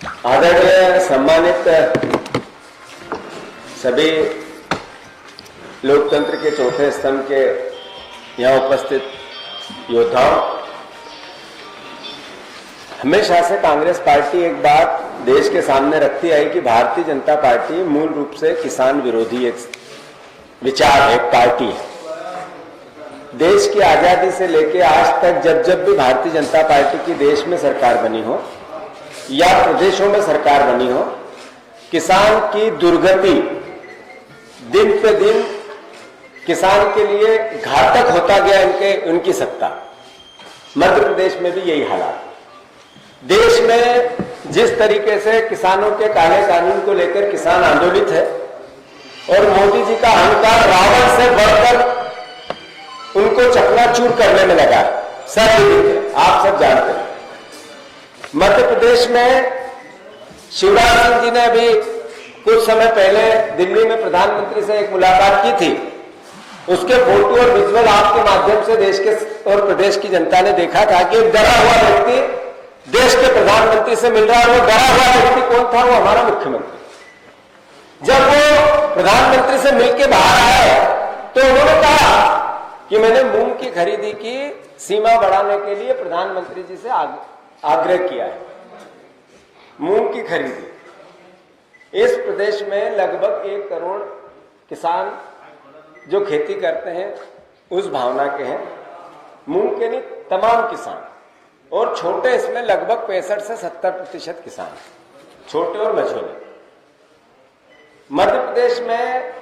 आदरणीय सम्मानित सभी लोकतंत्र के चौथे स्तंभ के यहाँ उपस्थित योद्धाओं, हमेशा से कांग्रेस पार्टी एक बात देश के सामने रखती आई कि भारतीय जनता पार्टी मूल रूप से किसान विरोधी एक विचार है, एक पार्टी है। देश की आजादी से लेकर आज तक जब भी भारतीय जनता पार्टी की देश में सरकार बनी हो या प्रदेशों में सरकार बनी हो, किसान की दुर्गति दिन पे दिन किसान के लिए घातक होता गया उनकी सत्ता। मध्य प्रदेश में भी यही हालात। देश में जिस तरीके से किसानों के काले कानून को लेकर किसान आंदोलित है और मोदी जी का अहंकार रावण से बढ़कर उनको चकनाचूर करने में लगा, सब विदित है, आप सब जानते हैं। मध्य प्रदेश में शिवराज सिंह जी ने अभी कुछ समय पहले दिल्ली में प्रधानमंत्री से एक मुलाकात की थी। उसके फोटो और विजुअल आपके माध्यम से देश के और प्रदेश की जनता ने देखा था कि एक डरा हुआ व्यक्ति देश के प्रधानमंत्री से मिल रहा है। वो डरा हुआ व्यक्ति कौन था? वो हमारा मुख्यमंत्री। जब वो प्रधानमंत्री से मिलकर बाहर आए तो उन्होंने कहा कि मैंने मूंग की खरीदी की सीमा बढ़ाने के लिए प्रधानमंत्री जी से आग्रह किया है। मूंग की खरीदी, इस प्रदेश में लगभग 1 करोड़ किसान जो खेती करते हैं उस भावना के हैं। मूंग के नहीं, तमाम किसान, और छोटे इसमें लगभग 65 से 70% किसान, छोटे और मझोले। मध्य प्रदेश में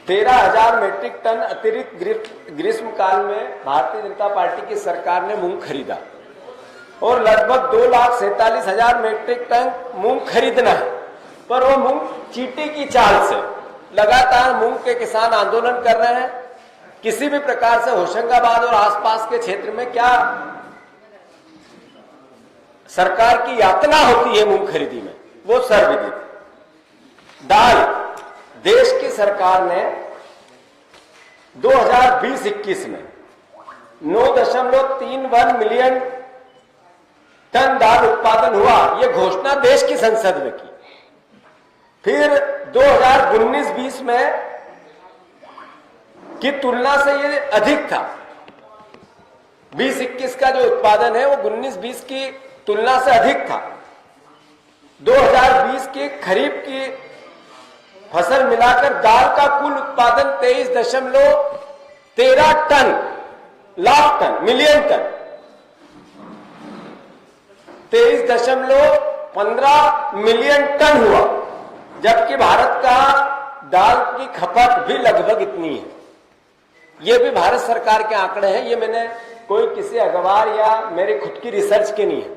13,000 मीट्रिक टन अतिरिक्त ग्रीष्म काल में भारतीय जनता पार्टी की सरकार ने मूंग खरीदा और लगभग 2,47,000 मीट्रिक टन मूंग खरीदना है। पर वो मूंग चींटी की चाल से लगातार मूंग के किसान आंदोलन कर रहे हैं। किसी भी प्रकार से होशंगाबाद और आसपास के क्षेत्र में क्या सरकार की यातना होती है मूंग खरीदी में, वो सर्वविदित। दाल, देश की सरकार ने 2020-21 में 9.31 मिलियन टन दाल उत्पादन हुआ, यह घोषणा देश की संसद में की। फिर 2019-20 में की तुलना से ये अधिक था। 20-21 का जो उत्पादन है वो 19-20 की तुलना से अधिक था। 2020 की खरीफ की फसल मिलाकर दाल का कुल उत्पादन 23.13 ton, lakh ton, million ton, 23.15 million ton हुआ। जबकि भारत का दाल की खपत भी लगभग इतनी है। ये भी भारत सरकार के आंकड़े हैं, ये मैंने कोई किसी अखबार या मेरी खुद की रिसर्च के नहीं है।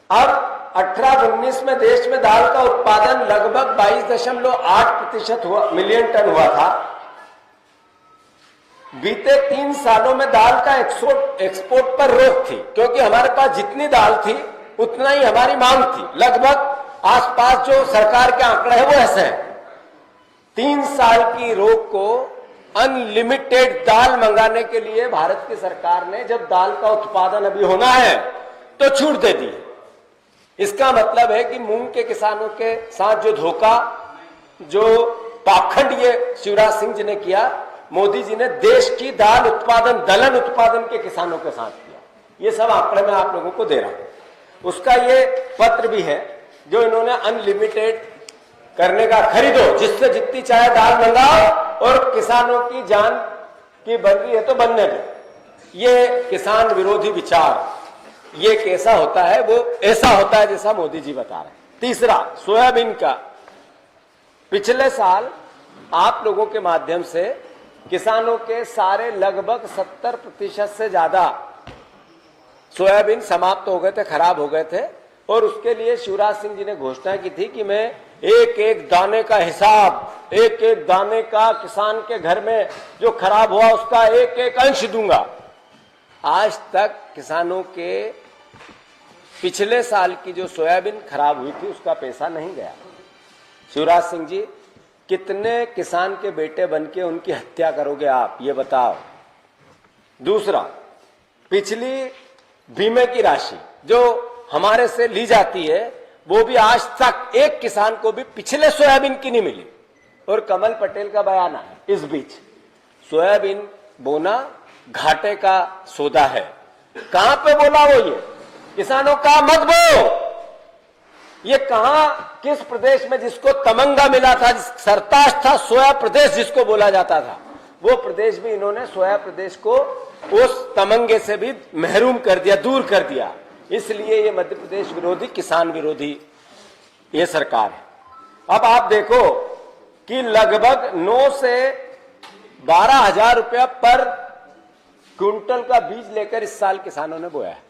अब 18-19 में देश में दाल का उत्पादन लगभग 22.8% हुआ, मिलियन टन हुआ था। बीते 3 सालों में दाल का एक्सपोर्ट पर रोक थी, क्योंकि हमारे पास जितनी दाल थी उतना ही हमारी मांग थी। लगभग आसपास जो सरकार के आंकड़े हैं वो ऐसे हैं। 3 साल की रोक को अनलिमिटेड दाल मंगाने के लिए भारत की सरकार ने, जब दाल का उत्पादन अभी होना है तो छूट दे दी। इसका मतलब है कि मूंग के किसानों के साथ जो धोखा, जो पाखंड ये शिवराज सिंह जी ने किया, मोदी जी ने देश की दाल उत्पादन, दलहन उत्पादन के किसानों के साथ किया। ये सब आंकड़े मैं आप लोगों को दे रहा हूं। उसका ये पत्र भी है जो इन्होंने अनलिमिटेड करने का, खरीदो, जिससे जितनी चाहे दाल मंगाओ और किसानों की जान की बन रही है तो बनने दो। ये किसान विरोधी विचार, ये कैसा होता है? वो ऐसा होता है जैसा मोदी जी बता रहे हैं। तीसरा, सोयाबीन का, पिछले साल आप लोगों के माध्यम से किसानों के सारे लगभग 70% से ज्यादा सोयाबीन समाप्त हो गए थे, खराब हो गए थे। और उसके लिए शिवराज सिंह जी ने घोषणा की थी कि मैं एक एक दाने का हिसाब, एक एक दाने का किसान के घर में जो खराब हुआ उसका एक एक अंश दूंगा। आज तक किसानों के पिछले साल की जो सोयाबीन खराब हुई थी उसका पैसा नहीं गया। शिवराज सिंह जी, कितने किसान के बेटे बनके उनकी हत्या करोगे आप, ये बताओ। दूसरा, पिछली बीमे की राशि जो हमारे से ली जाती है वो भी आज तक एक किसान को भी पिछले सोयाबीन की नहीं मिली। और कमल पटेल का बयान है इस बीच, सोयाबीन बोना घाटे का सौदा है। कहां पे बोला वो? ये किसानों का मत बो। ये कहां, किस प्रदेश में जिसको तमंगा मिला था, सरताज था, सोया प्रदेश जिसको बोला जाता था, वो प्रदेश भी इन्होंने सोया प्रदेश को उस तमंगे से भी महरूम कर दिया, दूर कर दिया। इसलिए ये मध्य प्रदेश विरोधी, किसान विरोधी ये सरकार है। अब आप देखो कि लगभग 9 से 12 हजार रुपया पर क्विंटल का बीज लेकर इस साल किसानों ने बोया है।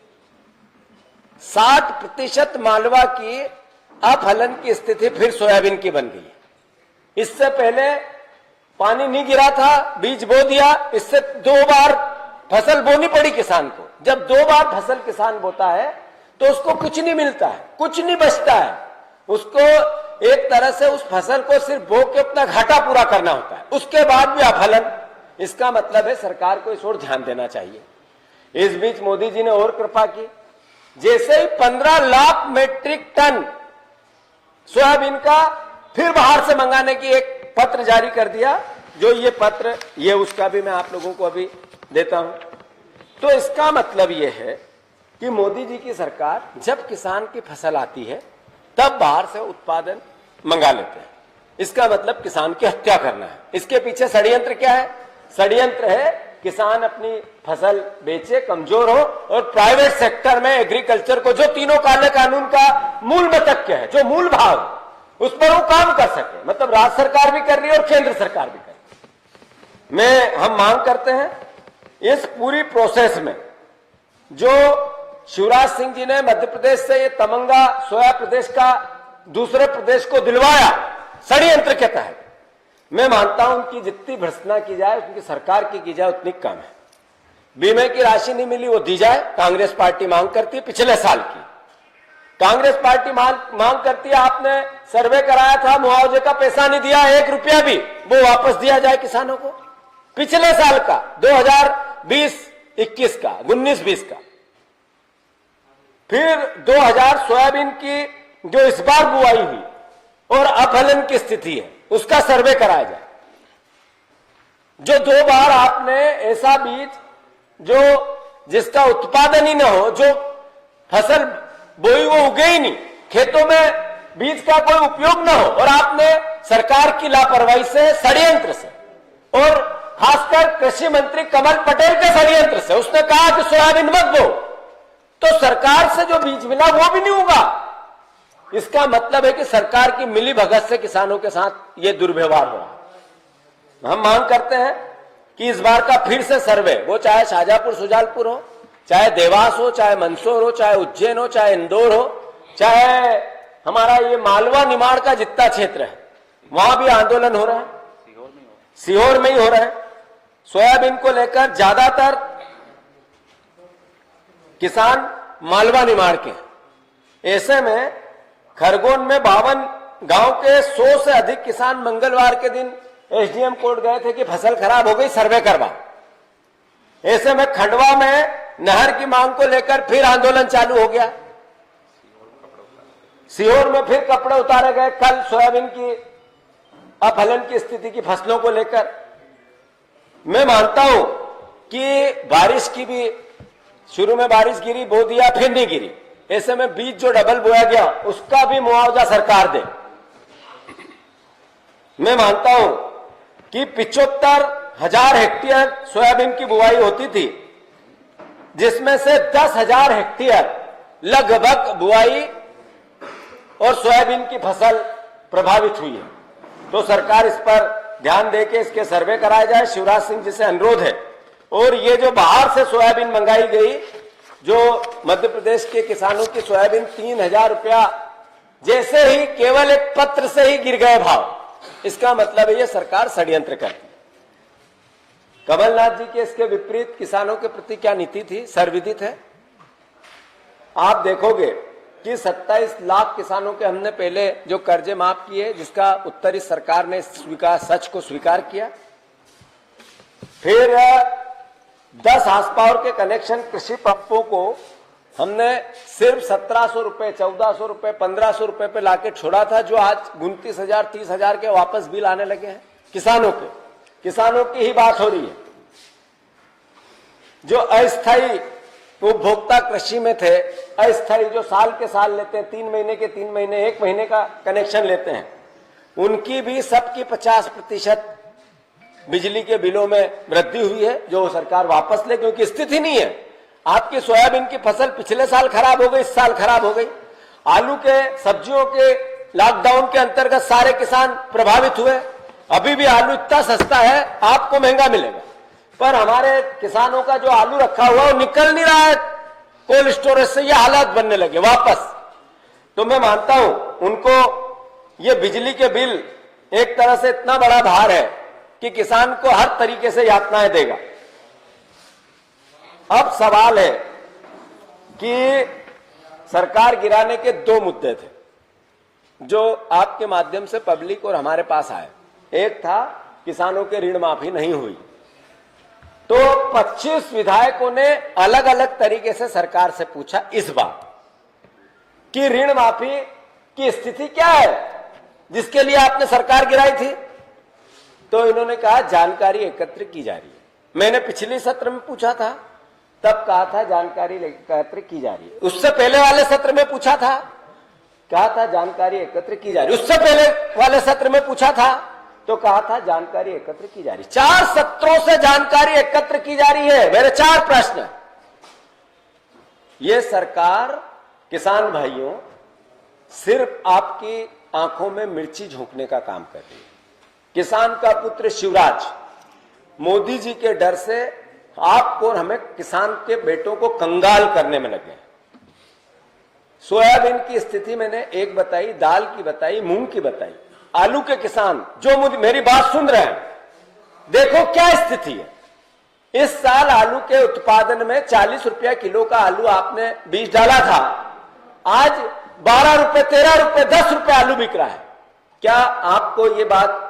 60% मालवा की अफलन की स्थिति फिर सोयाबीन की बन गई है। इससे पहले पानी नहीं गिरा था, बीज बो दिया, इससे 2 बार फसल बोनी पड़ी किसान को। जब 2 बार फसल किसान बोता है तो उसको कुछ नहीं मिलता है, कुछ नहीं बचता है। उसको एक तरह से उस फसल को सिर्फ बो के अपना घाटा पूरा करना होता है, उसके बाद भी अफलन। इसका मतलब है सरकार को इस ओर ध्यान देना चाहिए। इस बीच मोदी जी ने और कृपा की, जैसे ही 15 लाख मीट्रिक टन सोयाबीन का फिर बाहर से मंगाने की एक पत्र जारी कर दिया। जो ये पत्र, ये उसका भी मैं आप लोगों को अभी देता हूं। तो इसका मतलब ये है कि मोदी जी की सरकार जब किसान की फसल आती है तब बाहर से उत्पादन मंगा लेते हैं। इसका मतलब किसान की हत्या करना है। इसके पीछे षड्यंत्र क्या है? षड्यंत्र है किसान अपनी फसल बेचे, कमजोर हो, और प्राइवेट सेक्टर में एग्रीकल्चर को, जो तीनों काले कानून का मूल मतक्य है, जो मूल भाव, उस पर वो काम कर सके। मतलब राज्य सरकार भी कर रही है और केंद्र सरकार भी कर रही है। हम मांग करते हैं इस पूरी प्रोसेस में जो शिवराज सिंह जी ने मध्य प्रदेश से ये तमंगा सोया प्रदेश का दूसरे प्रदेश को दिलवाया षड्यंत्र के तहत, मैं मानता हूं उनकी जितनी भर्त्सना की जाए, उनकी सरकार की जाए, उतनी कम है। बीमे की राशि नहीं मिली, वो दी जाए। कांग्रेस पार्टी मांग करती है पिछले साल की। कांग्रेस पार्टी मांग करती है, आपने सर्वे कराया था, मुआवजे का पैसा नहीं दिया, 1 रुपया भी, वो वापस दिया जाए किसानों को। पिछले साल का 2020-21 का, 19-20 का। फिर 2000 सोयाबीन की जो इस बार बुआई हुई और अफलन की स्थिति है, उसका सर्वे कराया जाए। जो 2 बार आपने ऐसा बीज जो जिसका उत्पादन ही ना हो, जो फसल बोई वो उगे ही नहीं, खेतों में बीज का कोई उपयोग ना हो, और आपने सरकार की लापरवाही से, षड्यंत्र से, और खासकर कृषि मंत्री कमल पटेल के षड्यंत्र से, उसने कहा कि सोयाबीन मत बो, तो सरकार से जो बीज मिला वो भी नहीं होगा। इसका मतलब है कि सरकार की मिली भगत से किसानों के साथ ये दुर्व्यवहार हो रहा। हम मांग करते हैं कि इस बार का फिर से सर्वे, वो चाहे शाहजहांपुर सुजालपुर हो, चाहे देवास हो, चाहे मंदसौर हो, चाहे उज्जैन हो, चाहे इंदौर हो, चाहे हमारा ये मालवा निमाड़ का जितना क्षेत्र है, वहां भी आंदोलन हो रहा है, सीहोर में ही हो रहा है। सोयाबीन को लेकर ज्यादातर किसान मालवा निमाड़ के। ऐसे में खरगोन में 52 गांव के 100 से अधिक किसान मंगलवार के दिन एसडीएम कोर्ट गए थे कि फसल खराब हो गई, सर्वे करवा। ऐसे में खंडवा में नहर की मांग को लेकर फिर आंदोलन चालू हो गया। सीहोर में फिर कपड़े उतारे गए कल सोयाबीन की अफलन की स्थिति की फसलों को लेकर। मैं मानता हूं कि बारिश की भी, शुरू में बारिश गिरी, बो दिया, फिर नहीं गिरी। ऐसे में बीज जो डबल बोया गया उसका भी मुआवजा सरकार दे। मैं मानता हूं कि 75,000 हेक्टेयर सोयाबीन की बुआई होती थी, जिसमें से 10,000 हेक्टेयर लगभग बुआई और सोयाबीन की फसल प्रभावित हुई है। तो सरकार इस पर ध्यान देके इसके सर्वे कराया जाए, शिवराज सिंह जी से अनुरोध है। और ये जो बाहर से सोयाबीन मंगाई गई, जो मध्य प्रदेश के किसानों की सोयाबीन 3,000 रुपया जैसे ही केवल एक पत्र से ही गिर गए भाव, इसका मतलब है ये सरकार षड्यंत्र करती है। कमलनाथ जी के इसके विपरीत किसानों के प्रति क्या नीति थी, सर्वविदित है। आप देखोगे कि 27 लाख किसानों के हमने पहले जो कर्जे माफ किए, जिसका उत्तर इस सरकार ने सच को स्वीकार किया। फिर 10 हार्स पावर के कनेक्शन कृषि पंपों को हमने सिर्फ 1700 रुपए, 1400 रुपए, 1500 रुपए पे लाके छोड़ा था, जो आज 29,000, 30,000 के वापस बिल आने लगे हैं किसानों के। किसानों की ही बात हो रही है। जो अस्थायी उपभोक्ता कृषि में थे, अस्थायी जो साल के साल लेते हैं, 3 महीने के 3 महीने, 1 महीने का कनेक्शन लेते हैं, उनकी भी सबकी 50% बिजली के बिलों में वृद्धि हुई है, जो सरकार वापस ले, क्योंकि स्थिति नहीं है। आपकी सोयाबीन की फसल पिछले साल खराब हो गई, इस साल खराब हो गई। आलू के, सब्जियों के लॉकडाउन के अंतर्गत सारे किसान प्रभावित हुए। अभी भी आलू इतना सस्ता है, आपको महंगा मिलेगा, पर हमारे किसानों का जो आलू रखा हुआ वो निकल नहीं रहा है कोल्ड स्टोरेज से, ये हालात बनने लगे वापस। तो मैं मानता हूं उनको ये बिजली के बिल एक तरह से इतना बड़ा भार है कि किसान को हर तरीके से यातनाएं देगा। अब सवाल है कि सरकार गिराने के 2 मुद्दे थे जो आपके माध्यम से पब्लिक और हमारे पास आए। एक था किसानों के ऋण माफी नहीं हुई, तो 25 विधायकों ने अलग अलग तरीके से सरकार से पूछा इस बार कि ऋण माफी की स्थिति क्या है जिसके लिए आपने सरकार गिराई थी। तो इन्होंने कहा जानकारी एकत्र की जा रही है। मैंने पिछले सत्र में पूछा था, तब कहा था जानकारी एकत्र की जा रही है। उससे पहले वाले सत्र में पूछा था, कहा था जानकारी एकत्र की जा रही है। उससे पहले वाले सत्र में पूछा था तो कहा था जानकारी एकत्र की जा रही है। 4 सत्रों से जानकारी एकत्र की जा रही है। मेरे 4 प्रश्न। ये सरकार किसान भाइयों सिर्फ आपकी आंखों में मिर्ची झोंकने का काम कर रही है। किसान का पुत्र शिवराज मोदी जी के डर से आपको और हमें किसान के बेटों को कंगाल करने में लगे। सोयाबीन की स्थिति मैंने एक बताई, दाल की बताई, मूंग की बताई। आलू के किसान जो मुझे मेरी बात सुन रहे हैं, देखो क्या स्थिति है। इस साल आलू के उत्पादन में 40 रुपया किलो का आलू आपने बीज डाला था, आज 12 रुपए, 13 रुपए, 10 रुपए आलू बिक रहा है। क्या आपको ये बात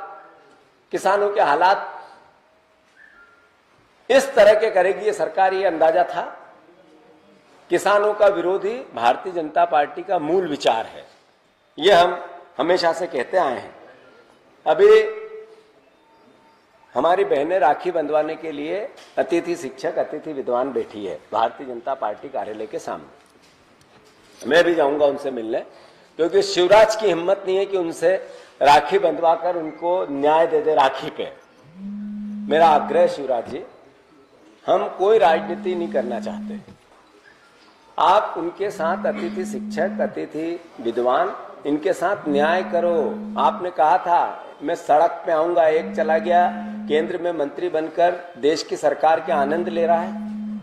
किसानों के हालात इस तरह के करेगी ये सरकार, ये अंदाजा था? किसानों का विरोधी भारतीय जनता पार्टी का मूल विचार है, ये हम हमेशा से कहते आए हैं। अभी हमारी बहनें राखी बंधवाने के लिए अतिथि शिक्षक, अतिथि विद्वान बैठी है भारतीय जनता पार्टी कार्यालय के सामने। मैं भी जाऊंगा उनसे मिलने, क्योंकि शिवराज की हिम्मत नहीं है कि उनसे राखी बंधवाकर उनको न्याय दे दे राखी पे। मेरा आग्रह है शिवराज जी, हम कोई राजनीति नहीं करना चाहते। आप उनके साथ अतिथि शिक्षक, अतिथि विद्वान, इनके साथ न्याय करो। आपने कहा था मैं सड़क पे आऊंगा, एक चला गया केंद्र में मंत्री बनकर देश की सरकार के आनंद ले रहा है,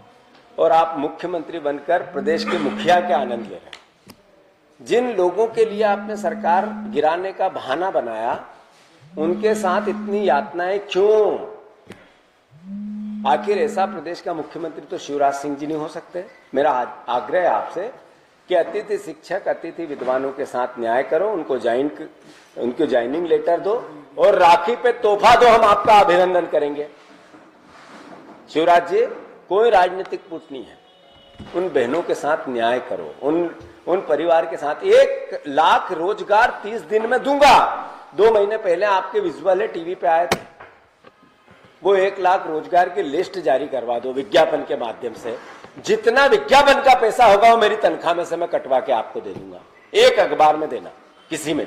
और आप मुख्यमंत्री बनकर प्रदेश के मुखिया के आनंद ले रहे हैं। जिन लोगों के लिए आपने सरकार गिराने का बहाना बनाया, उनके साथ इतनी यातनाएं क्यों? आखिर ऐसा प्रदेश का मुख्यमंत्री तो शिवराज सिंह जी नहीं हो सकते। मेरा आग्रह है आपसे कि अतिथि शिक्षक, अतिथि विद्वानों के साथ न्याय करो, उनको ज्वाइनिंग लेटर दो और राखी पे तोहफा दो, हम आपका अभिनंदन करेंगे। शिवराज जी, कोई राजनीतिक पुट नहीं है, उन बहनों के साथ न्याय करो, उन परिवार के साथ। 1 लाख रोजगार 30 दिन में दूंगा। 2 महीने पहले आपके विजुअल है, टीवी पे आए थे। वो 1 लाख रोजगार की लिस्ट जारी करवा दो विज्ञापन के माध्यम से। जितना विज्ञापन का पैसा होगा वो मेरी तनख्वाह में से मैं कटवा के आपको दे दूंगा। एक अखबार में देना, किसी में।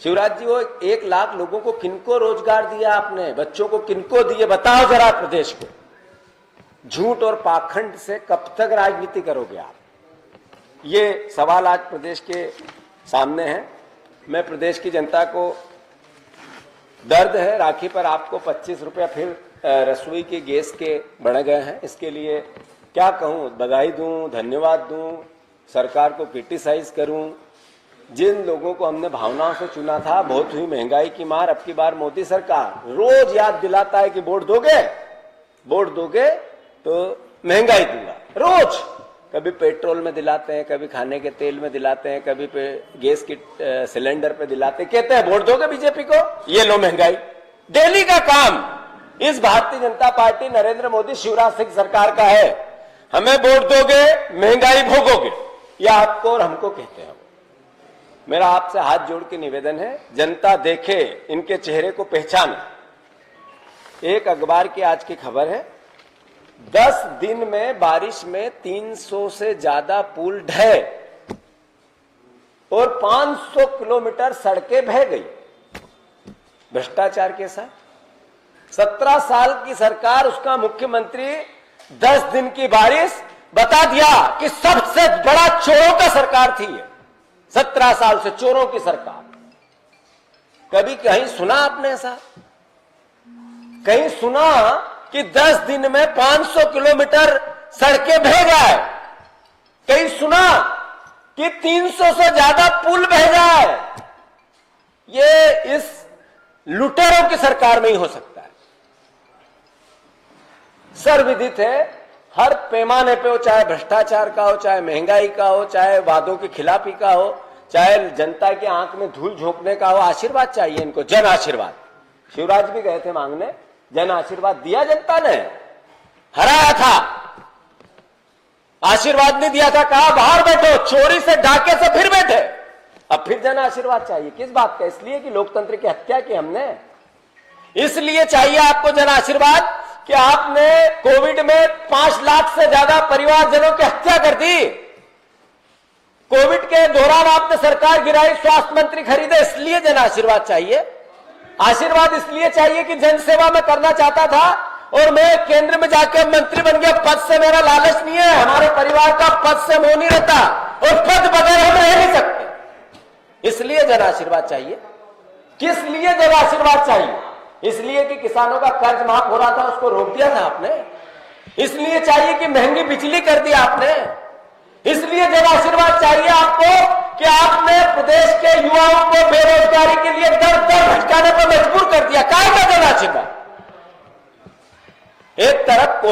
शिवराज जी, वो 1 लाख लोगों को किनको रोजगार दिया आपने? बच्चों को किनको दिए? बताओ जरा प्रदेश को। झूठ और पाखंड से कब तक राजनीति करोगे आप? ये सवाल आज प्रदेश के सामने है। मैं प्रदेश की जनता को, दर्द है राखी पर आपको 25 रुपया फिर रसोई के गैस के बढ़ गए हैं। इसके लिए क्या कहूं, बधाई दूं, धन्यवाद दूं, सरकार को क्रिटिसाइज करूं। जिन लोगों को हमने भावनाओं से चुना था, बहुत हुई महंगाई की मार। अब की बार मोदी सरकार रोज याद दिलाता है कि वोट दोगे तो महंगाई दूंगा। रोज कभी पेट्रोल में दिलाते हैं, कभी खाने के तेल में दिलाते हैं, कभी गैस की सिलेंडर पे दिलाते हैं, कहते हैं वोट दोगे बीजेपी को, ये लो महंगाई। डेली का काम इस भारतीय जनता पार्टी, नरेंद्र मोदी, शिवराज सिंह सरकार का है। हमें वोट दोगे, महंगाई भोगोगे, या आपको और हमको कहते हैं। मेरा आपसे हाथ जोड़ के निवेदन है, जनता देखे, इनके चेहरे को पहचाने। एक अखबार की आज की खबर है, 10 दिन में बारिश में 300 से ज्यादा पुल ढहे और 500 किलोमीटर सड़कें बह गई। भ्रष्टाचार के साथ 17 साल की सरकार, उसका मुख्यमंत्री 10 दिन की बारिश बता दिया कि सबसे बड़ा चोरों का सरकार थी ये। 17 साल से चोरों की सरकार। कभी कहीं सुना आपने ऐसा? कहीं सुना कि 10 दिन में 500 किलोमीटर सड़कें बह जाए? कहीं सुना कि 300 से ज्यादा पुल बह जाए? ये इस लुटेरों की सरकार में ही हो सकता है। सर्वविदित है, हर पैमाने पे हो, चाहे भ्रष्टाचार का हो, चाहे महंगाई का हो, चाहे वादों की खिलाफी का हो, चाहे जनता के आंख में धूल झोंकने का हो, आशीर्वाद चाहिए इनको, जन आशीर्वाद। शिवराज भी गए थे मांगने, जन आशीर्वाद दिया जनता ने, हराया था, आशीर्वाद नहीं दिया था, कहा बाहर बैठो, चोरी से डाके से फिर बैठे। अब फिर जन आशीर्वाद चाहिए, किस बात का? इसलिए कि लोकतंत्र की हत्या की हमने, इसलिए चाहिए आपको जन आशीर्वाद कि आपने कोविड में 5 लाख से ज्यादा परिवारजनों की हत्या कर दी। कोविड के दौरान आपने सरकार गिराई, स्वास्थ्य मंत्री खरीदे, इसलिए जन आशीर्वाद चाहिए। आशीर्वाद इसलिए चाहिए कि जन सेवा में करना चाहता था और मैं केंद्र में जाकर मंत्री बन गया। पद से मेरा लालच नहीं है, हमारे परिवार का पद से मोह नहीं रहता और पद बगैर हम रह नहीं सकते, इसलिए जन आशीर्वाद चाहिए। किस लिए जन आशीर्वाद चाहिए? इसलिए कि किसानों का कर्ज माफ हो रहा था, उसको रोक दिया था आपने। इसलिए चाहिए कि महंगी बिजली कर दी आपने। इसलिए जन आशीर्वाद चाहिए आपको कि आपने प्रदेश के युवाओं को बेरोजगारी के लिए दर दर भटकाने पर मजबूर कर दिया। काय का जन आशीर्वाद? एक तरफ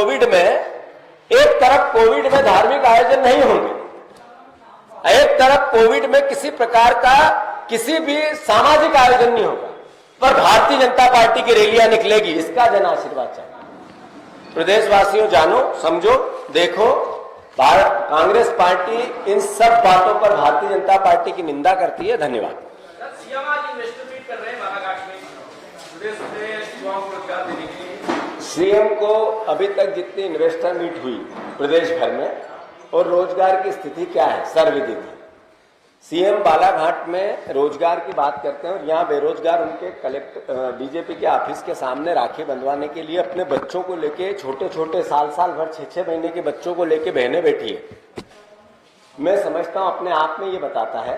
कोविड में धार्मिक आयोजन नहीं होंगे, एक तरफ कोविड में किसी प्रकार का किसी भी सामाजिक आयोजन नहीं होगा, पर भारतीय जनता पार्टी की रैलियां निकलेगी, इसका जन आशीर्वाद चाहिए। प्रदेशवासियों, जानो, समझो, देखो, कांग्रेस पार्टी इन सब बातों पर भारतीय जनता पार्टी की निंदा करती है। धन्यवाद। सीएम को अभी तक जितनी इन्वेस्टर मीट हुई प्रदेश भर में और रोजगार की स्थिति क्या है, सर्वविदित है। सीएम बालाघाट में रोजगार की बात करते हैं और यहाँ बेरोजगार उनके बीजेपी के ऑफिस के सामने राखी बंधवाने के लिए अपने बच्चों को लेके, छोटे छोटे साल भर 6-6 महीने के बच्चों को लेके बहनें बैठी है। मैं समझता हूं अपने आप में ये बताता है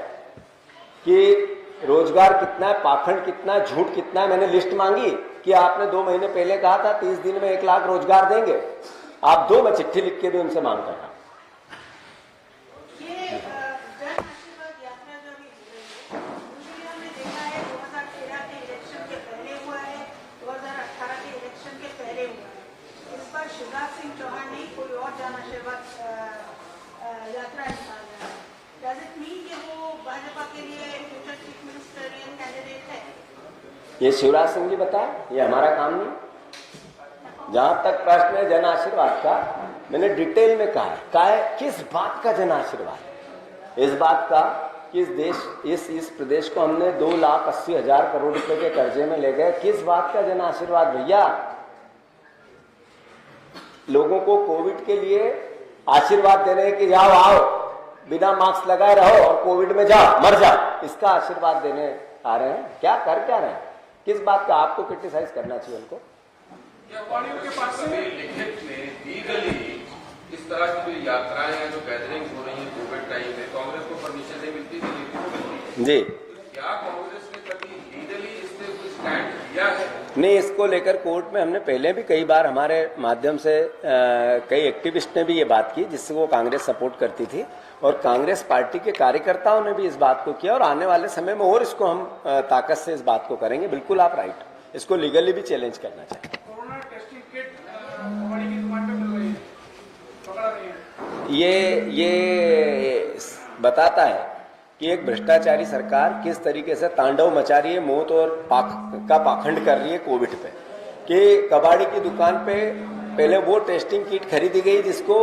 कि रोजगार कितना है, पाखंड कितना है, झूठ कितना है। मैंने लिस्ट मांगी कि आपने 2 महीने पहले कहा था 30 दिन में 1 लाख रोजगार देंगे, आप दो, मैं चिट्ठी लिख के भी उनसे मांग कर रहा हूं। ये शिवराज सिंह जी बताए, ये हमारा काम नहीं। जहां तक प्रश्न है जन आशीर्वाद का, मैंने डिटेल में कहा है किस बात का जन आशीर्वाद? इस बात का कि इस प्रदेश को हमने 2,80,000 करोड़ रुपए के कर्जे में ले गए। किस बात का जन आशीर्वाद भैया? लोगों को कोविड के लिए आशीर्वाद दे रहे हैं कि जाओ आओ, बिना मास्क लगाए रहो और कोविड में जाओ, मर जाओ, इसका आशीर्वाद देने आ रहे हैं। क्या कर क्या रहे हैं? किस बात का? आपको क्रिटिसाइज करना चाहिए उनको। इस तरह की जो यात्राएं हैं, जो गैदरिंग हो रही है कोविड टाइम में, कांग्रेस को परमिशन नहीं मिलती थी जी। क्या कांग्रेस ने कभी लीगली इस पे कोई स्टैंड लिया है? नहीं, इसको लेकर कोर्ट में हमने पहले भी कई बार हमारे माध्यम से कई एक्टिविस्ट ने भी ये बात की, जिससे वो कांग्रेस सपोर्ट करती थी, और कांग्रेस पार्टी के कार्यकर्ताओं ने भी इस बात को किया, और आने वाले समय में और इसको हम ताकत से इस बात को करेंगे। बिल्कुल आप राइट, इसको लीगली भी चैलेंज करना चाहिए। कोरोना टेस्टिंग किट हमारी की दुकान पे मिल रही है, पकड़ा रही है। ये बताता है कि एक भ्रष्टाचारी सरकार किस तरीके से तांडव मचा रही है, मौत और पाखंड कर रही है कोविड पे। कि कबाड़ी की दुकान पे पहले वो टेस्टिंग किट खरीदी गई जिसको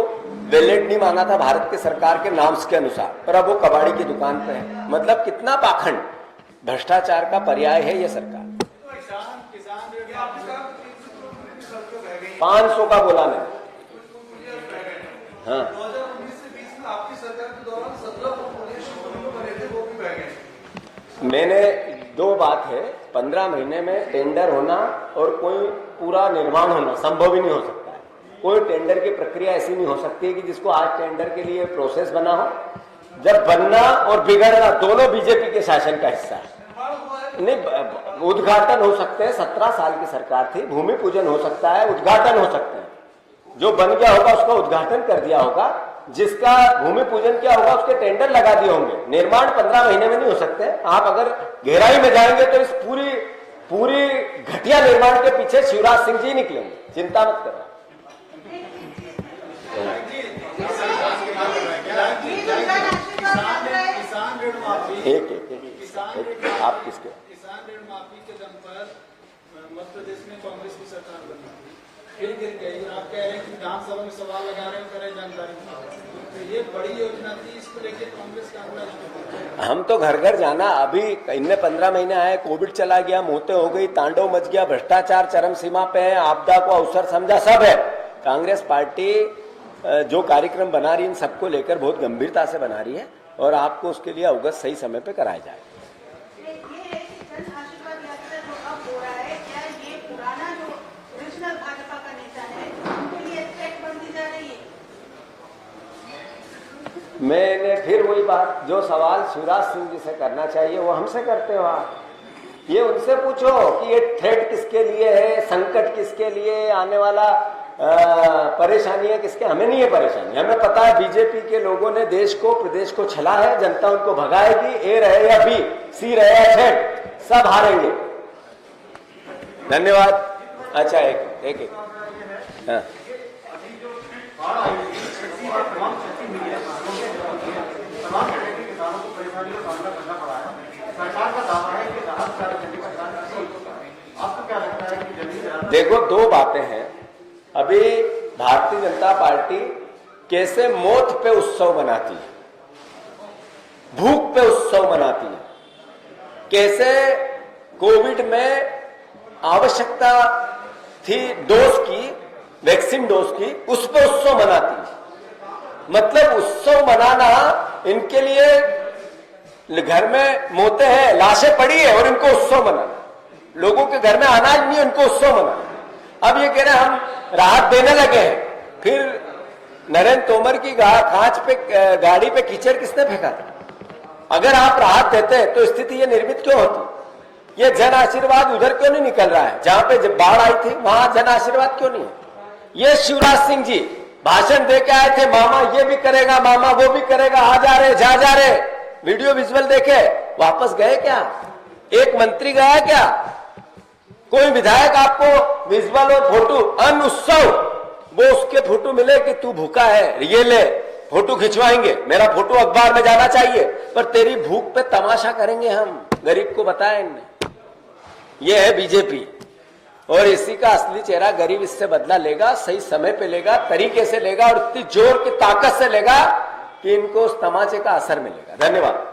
वैलिड नहीं माना था भारत के सरकार के नॉर्म्स के अनुसार, और अब वो कबाड़ी की दुकान पे है। मतलब कितना पाखंड, भ्रष्टाचार का पर्याय है ये सरकार। 500 का बोला मैं। हाँ, 2019 से 20 में आपकी सरकार के दौरान 17 बने थे, वो भी बह गए। मैंने दो बात है, 15 महीने में टेंडर होना और कोई पूरा निर्माण होना संभव ही नहीं हो सकता है। कोई टेंडर की प्रक्रिया ऐसी नहीं हो सकती है कि जिसको आज टेंडर के लिए प्रोसेस बना हो, जब बनना और बिगड़ना दोनों बीजेपी के शासन का हिस्सा है। नहीं, उद्घाटन हो सकते हैं, 17 साल की सरकार थी, भूमि पूजन हो सकता है, उद्घाटन हो सकते हैं। जो बन गया होगा उसका उद्घाटन कर दिया होगा, जिसका भूमि पूजन किया होगा उसके टेंडर लगा दिए होंगे। निर्माण 15 महीने में नहीं हो सकते। आप अगर गहराई में जाएंगे तो इस पूरी घटिया निर्माण के पीछे शिवराज सिंह जी निकलेंगे, चिंता मत करो। आप किसके? किसान ऋण माफी के दम पर मध्य प्रदेश में कांग्रेस की सरकार बनी, फिर गिर गई। आप कह रहे हैं कि विधानसभा में सवाल लगा रहे हो, करें जानकारी। तो ये बड़ी योजना थी, इसको लेकर कांग्रेस का हम तो घर घर जाना, अभी इनमें 15 महीने आए, कोविड चला गया, मौतें हो गई, तांडव मच गया, भ्रष्टाचार चरम सीमा पे है, आपदा को अवसर समझा, सब है। कांग्रेस पार्टी जो कार्यक्रम बना रही है इन सबको लेकर बहुत गंभीरता से बना रही है, और आपको उसके लिए अवगत सही समय पे कराया जाए। मैंने फिर वही बात, जो सवाल शिवराज सिंह जी से करना चाहिए वो हमसे करते हो आप। ये उनसे पूछो कि ये थ्रेट किसके लिए है, संकट किसके लिए, आने वाला परेशानी है किसके। हमें नहीं है परेशानी, हमें पता है बीजेपी के लोगों ने देश को, प्रदेश को छला है, जनता उनको भगाएगी। ए रहे या बी, सी रहे या जेड, सब हारेंगे। धन्यवाद। अच्छा, एक हाँ। देखो, दो बातें हैं। अभी भारतीय जनता पार्टी कैसे मौत पे उत्सव मनाती है, भूख पे उत्सव मनाती है, कैसे कोविड में आवश्यकता थी डोज की, वैक्सीन डोज की, उस पे उत्सव मनाती है। मतलब उत्सव मनाना इनके लिए, घर में मौतें हैं, लाशें पड़ी है और इनको उत्सव मनाना, लोगों के घर में अनाज नहीं है, उनको उत्सव मनाना। अब ये कह रहे हैं हम राहत देने लगे हैं। फिर नरेंद्र तोमर की खांच पे, गाड़ी पे कीचड़ किसने फेंका था? अगर आप राहत देते तो स्थिति ये निर्मित क्यों होती? ये जन आशीर्वाद उधर क्यों नहीं निकल रहा है? जहां पे जब बाढ़ आई थी वहां जन आशीर्वाद क्यों नहीं है? ये शिवराज सिंह जी भाषण दे के आए थे, मामा ये भी करेगा, मामा वो भी करेगा, आ जा रहे, जा रहे, वीडियो विजुअल देखे, वापस गए क्या? एक मंत्री गया क्या? कोई विधायक आपको विजुअल और फोटो, अन्न उत्सव, वो उसके फोटो मिले कि तू भूखा है, ये ले फोटो खिंचवाएंगे, मेरा फोटो अखबार में जाना चाहिए, पर तेरी भूख पे तमाशा करेंगे हम, गरीब को बताया इनने। ये है बीजेपी, और इसी का असली चेहरा गरीब इससे बदला लेगा, सही समय पे लेगा, तरीके से लेगा, और इतनी जोर की ताकत से लेगा कि इनको उस तमाचे का असर मिलेगा। धन्यवाद।